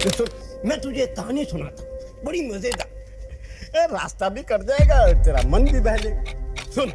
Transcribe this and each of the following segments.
तो सुन, मैं तुझे कहानी सुनाता हूँ, बड़ी मजेदार। रास्ता भी कट जाएगा, तेरा मन भी बहलेगा। सुन।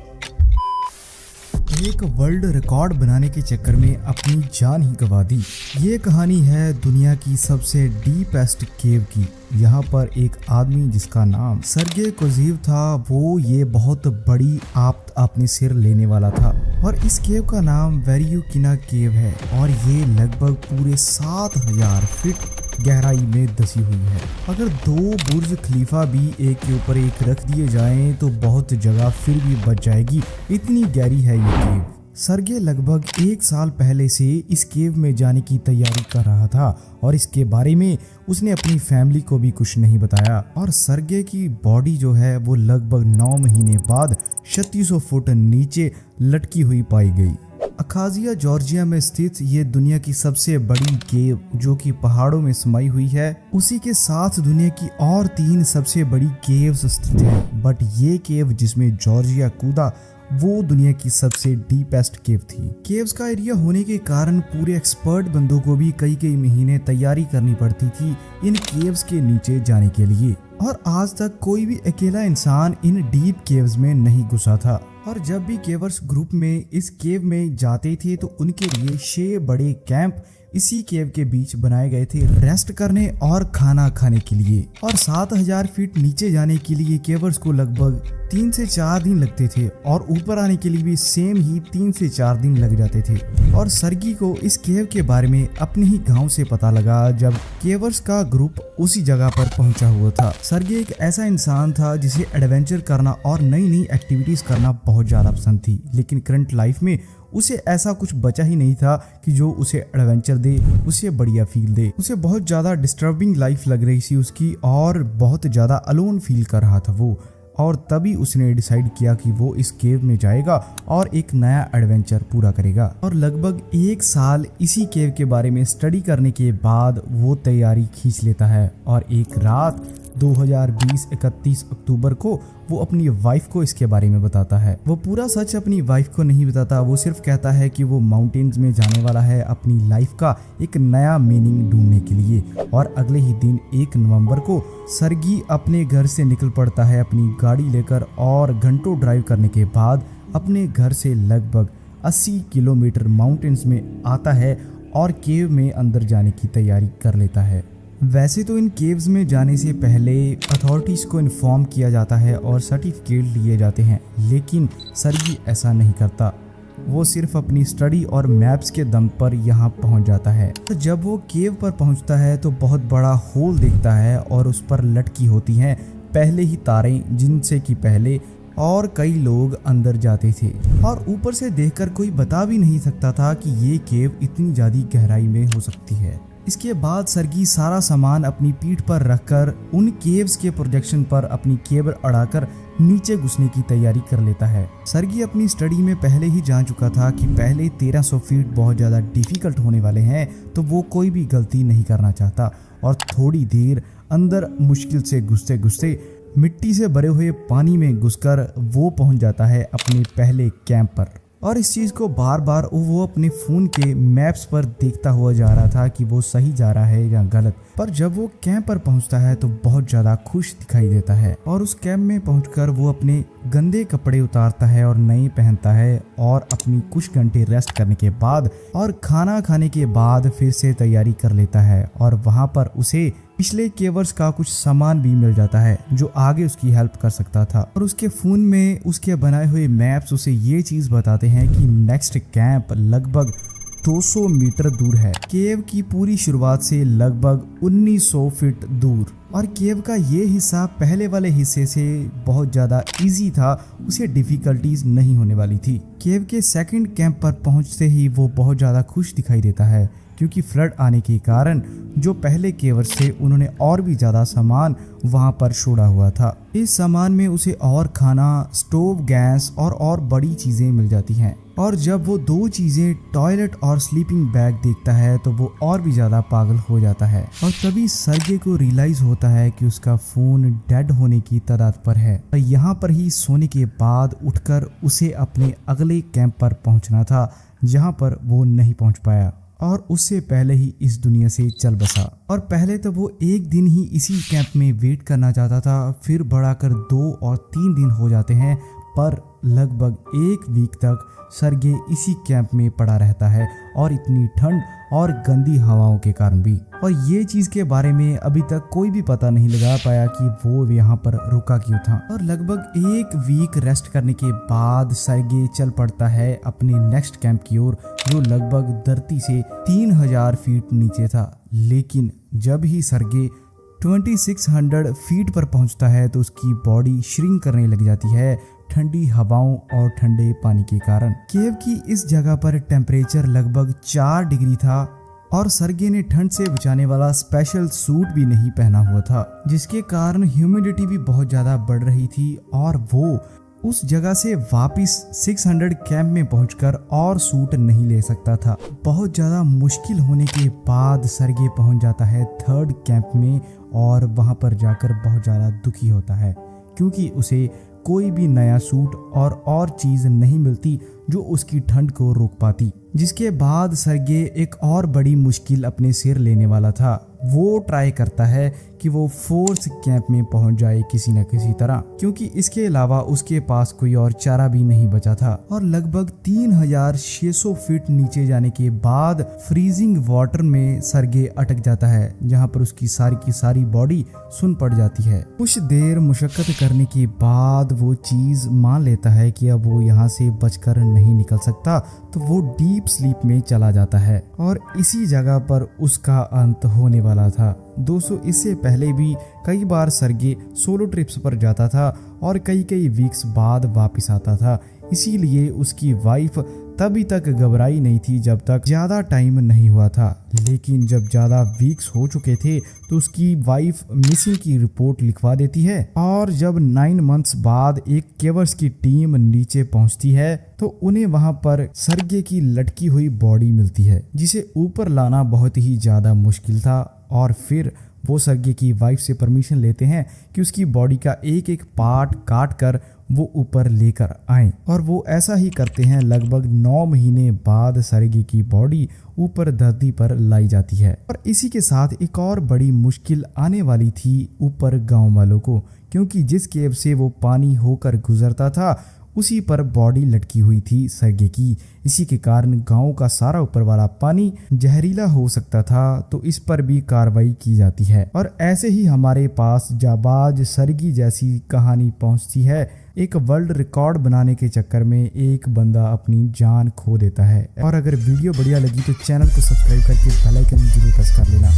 एक वर्ल्ड रिकॉर्ड बनाने के चक्कर में अपनी जान ही गंवा दी। ये कहानी है दुनिया की सबसे डीपेस्ट केव की। यहाँ पर एक आदमी जिसका नाम सर्गेई कोजीव था, वो ये बहुत बड़ी आफत अपने सिर लेने वाला था। और इस केव का नाम वेरियुकिना केव है और ये लगभग पूरे 7000 फीट गहराई में धसी हुई है। अगर दो बुर्ज खलीफा भी एक के ऊपर एक रख दिए जाएं तो बहुत जगह फिर भी बच जाएगी, इतनी गहरी है ये केव। सर्गे लगभग 1 साल पहले से इस केव में जाने की तैयारी कर रहा था और इसके बारे में उसने अपनी फैमिली को भी कुछ नहीं बताया। और सर्गे की बॉडी जो है वो लगभग 9 महीने बाद 3600 फुट नीचे लटकी हुई पाई गई। अखाजिया जॉर्जिया में स्थित ये दुनिया की सबसे बड़ी केव जो कि पहाड़ों में समाई हुई है, उसी के साथ दुनिया की और 3 सबसे बड़ी केव्स स्थित है। बट ये केव जिसमें जॉर्जिया कूदा वो दुनिया की सबसे डीपेस्ट केव थी। केव्स का एरिया होने के कारण पूरे एक्सपर्ट बंदों को भी कई महीने तैयारी करनी पड़ती थी इन केव्स के नीचे जाने के लिए। और आज तक कोई भी अकेला इंसान इन डीप केव्स में नहीं घुसा था। और जब भी केवर्स ग्रुप में इस केव में जाते थे तो उनके लिए 6 बड़े कैंप इसी केव के बीच बनाए गए थे, रेस्ट करने और खाना खाने के लिए। और 7000 फीट नीचे जाने के लिए केवर्स को लगभग 3 से 4 दिन लगते थे और ऊपर आने के लिए भी सेम ही 3 से 4 दिन लग जाते थे। और सर्गी को इस केव के बारे में अपने ही गांव से पता लगा जब केवर्स का ग्रुप उसी जगह पर पहुंचा हुआ था। सर्गी एक ऐसा इंसान था जिसे एडवेंचर करना और नई नई एक्टिविटीज करना बहुत ज्यादा पसंद थी, लेकिन करंट लाइफ में उसे ऐसा कुछ बचा ही नहीं था कि जो उसे एडवेंचर दे, उसे बढ़िया फील दे। उसे बहुत ज़्यादा डिस्टर्बिंग लाइफ लग रही थी उसकी और बहुत ज़्यादा अलोन फील कर रहा था वो। और तभी उसने डिसाइड किया कि वो इस केव में जाएगा और एक नया एडवेंचर पूरा करेगा। और लगभग 1 साल इसी केव के बारे में स्टडी करने के बाद वो तैयारी खींच लेता है और एक रात 2020 31 अक्टूबर को वो अपनी वाइफ को इसके बारे में बताता है। वो पूरा सच अपनी वाइफ को नहीं बताता, वो सिर्फ कहता है कि वो माउंटेन्स में जाने वाला है अपनी लाइफ का एक नया मीनिंग ढूंढने के लिए। और अगले ही दिन 1 नवंबर को सर्गी अपने घर से निकल पड़ता है अपनी गाड़ी लेकर और घंटों ड्राइव करने के बाद अपने घर से लगभग 80 किलोमीटर माउंटेन्स में आता है और केव में अंदर जाने की तैयारी कर लेता है। वैसे तो इन केव्स में जाने से पहले अथॉरिटीज़ को इन्फॉर्म किया जाता है और सर्टिफिकेट लिए जाते हैं, लेकिन सर्गी ऐसा नहीं करता। वो सिर्फ अपनी स्टडी और मैप्स के दम पर यहाँ पहुँच जाता है। तो जब वो केव पर पहुँचता है तो बहुत बड़ा होल देखता है और उस पर लटकी होती हैं पहले ही तारें, जिनसे कि पहले और कई लोग अंदर जाते थे। और ऊपर से देखकर कोई बता भी नहीं सकता था कि ये केव इतनी ज़्यादा गहराई में हो सकती है। इसके बाद सर्गी सारा सामान अपनी पीठ पर रखकर उन केव्स के प्रोजेक्शन पर अपनी केबल अड़ाकर नीचे घुसने की तैयारी कर लेता है। सर्गी अपनी स्टडी में पहले ही जान चुका था कि पहले 1300 फीट बहुत ज़्यादा डिफिकल्ट होने वाले हैं, तो वो कोई भी गलती नहीं करना चाहता। और थोड़ी देर अंदर मुश्किल से घुसते घुसते मिट्टी से भरे हुए पानी में घुसकर वो पहुंच जाता है अपने पहले कैंप पर। और इस चीज़ को बार बार वो अपने फ़ोन के मैप्स पर देखता हुआ जा रहा था कि वो सही जा रहा है या गलत। पर जब वो कैंप पर पहुंचता है तो बहुत ज़्यादा खुश दिखाई देता है और उस कैंप में पहुंचकर वो अपने गंदे कपड़े उतारता है और नए पहनता है और अपनी कुछ घंटे रेस्ट करने के बाद और खाना खाने के बाद फिर से तैयारी कर लेता है। और वहाँ पर उसे पिछले केवर्स का कुछ सामान भी मिल जाता है जो आगे उसकी हेल्प कर सकता था। और उसके फ़ोन में उसके बनाए हुए मैप्स उसे ये चीज़ बताते हैं कि नेक्स्ट कैंप लगभग 200 मीटर दूर है, केव की पूरी शुरुआत से लगभग 1900 फीट दूर। और केव का ये हिस्सा पहले वाले हिस्से से बहुत ज़्यादा इजी था, उसे डिफ़िकल्टीज नहीं होने वाली थी। केव के सेकंड कैंप पर पहुंचते ही वो बहुत ज़्यादा खुश दिखाई देता है क्योंकि फ्लड आने के कारण जो पहले केवर्स थे उन्होंने और भी ज़्यादा सामान वहाँ पर छोड़ा हुआ था। इस सामान में उसे और खाना, स्टोव, गैस और बड़ी चीज़ें मिल जाती हैं। और जब वो 2 चीज़ें टॉयलेट और स्लीपिंग बैग देखता है तो वो और भी ज़्यादा पागल हो जाता है। और तभी सर्गे को रियलाइज़ होता है कि उसका फ़ोन डेड होने की तादाद पर है। और यहाँ पर ही सोने के बाद उठकर उसे अपने अगले कैंप पर पहुँचना था जहाँ पर वो नहीं पहुँच पाया। और उससे पहले ही इस दुनिया से चल बसा। और पहले तो वो एक दिन ही इसी कैंप में वेट करना चाहता था, फिर बढ़ाकर 2 और 3 दिन हो जाते हैं, पर लगभग 1 वीक तक सर्गे इसी कैंप में पड़ा रहता है, और इतनी ठंड और गंदी हवाओं के कारण भी। और ये चीज़ के बारे में अभी तक कोई भी पता नहीं लगा पाया कि वो यहाँ पर रुका क्यों था। और लगभग 1 वीक रेस्ट करने के बाद सर्गे चल पड़ता है अपने नेक्स्ट कैंप की ओर, जो लगभग धरती से 3000 फीट नीचे था। लेकिन जब ही सर्गे 2600 फीट पर पहुंचता है तो उसकी बॉडी श्रिंक करने लग जाती है ठंडी हवाओं और ठंडे पानी के कारण। केव की इस जगह पर टेम्परेचर लगभग 4 डिग्री था और सर्गे ने ठंड से बचाने वाला स्पेशल सूट भी नहीं पहना हुआ था, जिसके कारण ह्यूमिडिटी भी बहुत ज़्यादा बढ़ रही थी और वो उस जगह से वापस 600 कैंप में पहुंचकर और सूट नहीं ले सकता था। बहुत ज़्यादा मुश्किल होने के बाद सर्गे पहुंच जाता है 3rd कैंप में और वहां पर जाकर बहुत ज़्यादा दुखी होता है, क्योंकि उसे कोई भी नया सूट और चीज़ नहीं मिलती जो उसकी ठंड को रोक पाती। जिसके बाद सर्गे एक और बड़ी मुश्किल अपने सिर लेने वाला था। वो ट्राई करता है कि वो 4th कैंप में पहुंच जाए किसी न किसी तरह, क्योंकि इसके अलावा उसके पास कोई और चारा भी नहीं बचा था। और लगभग 3600 फीट नीचे जाने के बाद फ्रीजिंग वाटर में सर्गे अटक जाता है, जहां पर उसकी सारी की सारी बॉडी सुन पड़ जाती है। कुछ देर मुशक्कत करने के बाद वो चीज मान लेता है कि अब वो यहाँ से बचकर नहीं निकल सकता, तो वो डीप स्लीप में चला जाता है और इसी जगह पर उसका अंत होने वाला था। दोस्तों, इससे पहले भी कई बार सर्गे सोलो ट्रिप्स पर जाता था और कई वीक्स बाद वापस आता था, इसीलिए उसकी वाइफ तभी तक घबराई नहीं थी जब तक ज़्यादा टाइम नहीं हुआ था। लेकिन जब ज़्यादा वीक्स हो चुके थे तो उसकी वाइफ मिसिंग की रिपोर्ट लिखवा देती है, और जब 9 मंथ्स बाद एक केवर्स की टीम नीचे पहुंचती है तो उन्हें वहां पर सर्गे की लटकी हुई बॉडी मिलती है, जिसे ऊपर लाना बहुत ही ज़्यादा मुश्किल था। और फिर वो सर्गे की वाइफ से परमिशन लेते हैं कि उसकी बॉडी का एक पार्ट काट कर वो ऊपर लेकर आए, और वो ऐसा ही करते हैं। लगभग 9 महीने बाद सर्गे की बॉडी ऊपर धरती पर लाई जाती है। और इसी के साथ एक और बड़ी मुश्किल आने वाली थी ऊपर गांव वालों को, क्योंकि जिस केव से वो पानी होकर गुजरता था उसी पर बॉडी लटकी हुई थी सर्गे की। इसी के कारण गांव का सारा ऊपर वाला पानी जहरीला हो सकता था, तो इस पर भी कार्रवाई की जाती है। और ऐसे ही हमारे पास जाबाज सर्गी जैसी कहानी पहुंचती है। एक वर्ल्ड रिकॉर्ड बनाने के चक्कर में एक बंदा अपनी जान खो देता है। और अगर वीडियो बढ़िया लगी तो चैनल को सब्सक्राइब करके बेल आइकन जरूर प्रेस कर लेना।